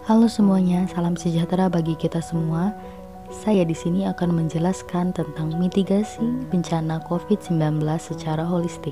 Halo semuanya, salam sejahtera bagi kita semua. Saya di sini akan menjelaskan tentang mitigasi bencana COVID-19 secara holistik.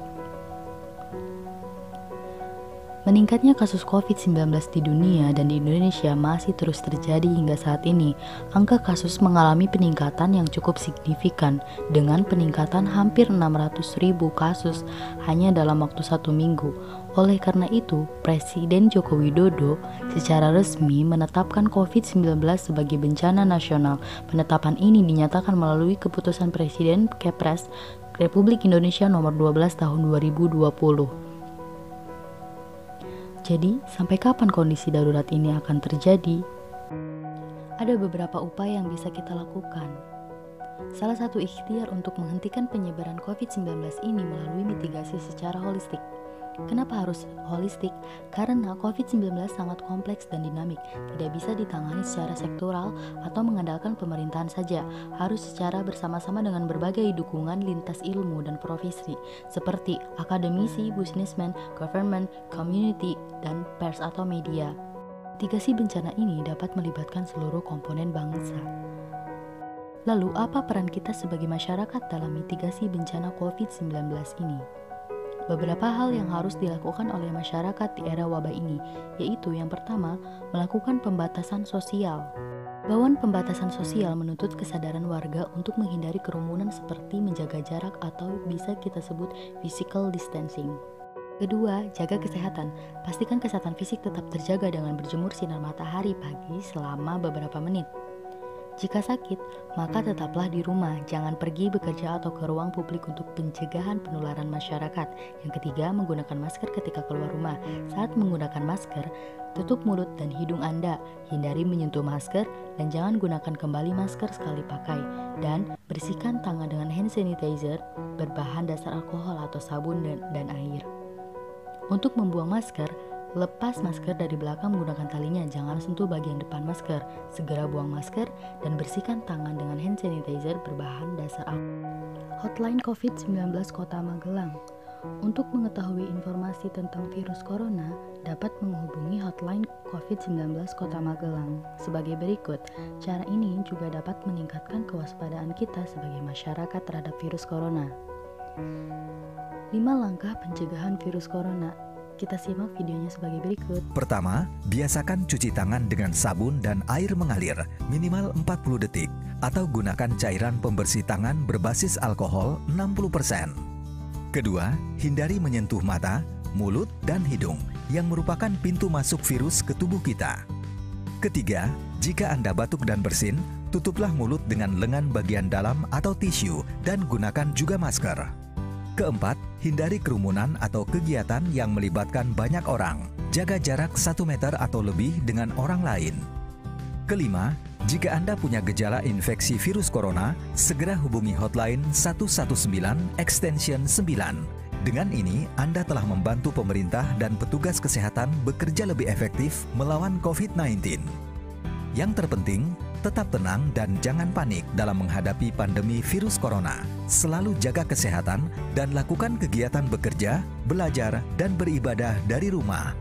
Meningkatnya kasus COVID-19 di dunia dan di Indonesia masih terus terjadi hingga saat ini. Angka kasus mengalami peningkatan yang cukup signifikan dengan peningkatan hampir 600.000 kasus hanya dalam waktu 1 minggu. Oleh karena itu, Presiden Joko Widodo secara resmi menetapkan COVID-19 sebagai bencana nasional. Penetapan ini dinyatakan melalui keputusan Presiden Kepres Republik Indonesia nomor 12 tahun 2020. Jadi, sampai kapan kondisi darurat ini akan terjadi? Ada beberapa upaya yang bisa kita lakukan. Salah satu ikhtiar untuk menghentikan penyebaran COVID-19 ini melalui mitigasi secara holistik. Kenapa harus holistik? Karena COVID-19 sangat kompleks dan dinamik, tidak bisa ditangani secara sektoral atau mengandalkan pemerintahan saja, harus secara bersama-sama dengan berbagai dukungan lintas ilmu dan profesi, seperti akademisi, businessman, government, community, dan pers atau media. Mitigasi bencana ini dapat melibatkan seluruh komponen bangsa. Lalu, apa peran kita sebagai masyarakat dalam mitigasi bencana COVID-19 ini? Beberapa hal yang harus dilakukan oleh masyarakat di era wabah ini, yaitu yang pertama, melakukan pembatasan sosial. Imbauan pembatasan sosial menuntut kesadaran warga untuk menghindari kerumunan seperti menjaga jarak atau bisa kita sebut physical distancing. Kedua, jaga kesehatan. Pastikan kesehatan fisik tetap terjaga dengan berjemur sinar matahari pagi selama beberapa menit. Jika sakit, maka tetaplah di rumah, jangan pergi bekerja atau ke ruang publik untuk pencegahan penularan masyarakat. Yang ketiga, menggunakan masker ketika keluar rumah. Saat menggunakan masker, tutup mulut dan hidung Anda, hindari menyentuh masker, dan jangan gunakan kembali masker sekali pakai. Dan bersihkan tangan dengan hand sanitizer berbahan dasar alkohol atau sabun dan air. Untuk membuang masker, lepas masker dari belakang menggunakan talinya, jangan sentuh bagian depan masker. Segera buang masker dan bersihkan tangan dengan hand sanitizer berbahan dasar alkohol. Hotline COVID-19 Kota Magelang. Untuk mengetahui informasi tentang virus corona, dapat menghubungi hotline COVID-19 Kota Magelang sebagai berikut. Cara ini juga dapat meningkatkan kewaspadaan kita sebagai masyarakat terhadap virus corona. 5 langkah pencegahan virus corona. Kita simak videonya sebagai berikut. Pertama, biasakan cuci tangan dengan sabun dan air mengalir minimal 40 detik atau gunakan cairan pembersih tangan berbasis alkohol 60%. Kedua, hindari menyentuh mata, mulut, dan hidung yang merupakan pintu masuk virus ke tubuh kita. Ketiga, jika Anda batuk dan bersin, tutuplah mulut dengan lengan bagian dalam atau tisu dan gunakan juga masker. Keempat, hindari kerumunan atau kegiatan yang melibatkan banyak orang. Jaga jarak 1 meter atau lebih dengan orang lain. Kelima, jika Anda punya gejala infeksi virus corona, segera hubungi hotline 119 extension 9. Dengan ini, Anda telah membantu pemerintah dan petugas kesehatan bekerja lebih efektif melawan COVID-19. Yang terpenting, tetap tenang dan jangan panik dalam menghadapi pandemi virus corona. Selalu jaga kesehatan dan lakukan kegiatan bekerja, belajar, dan beribadah dari rumah.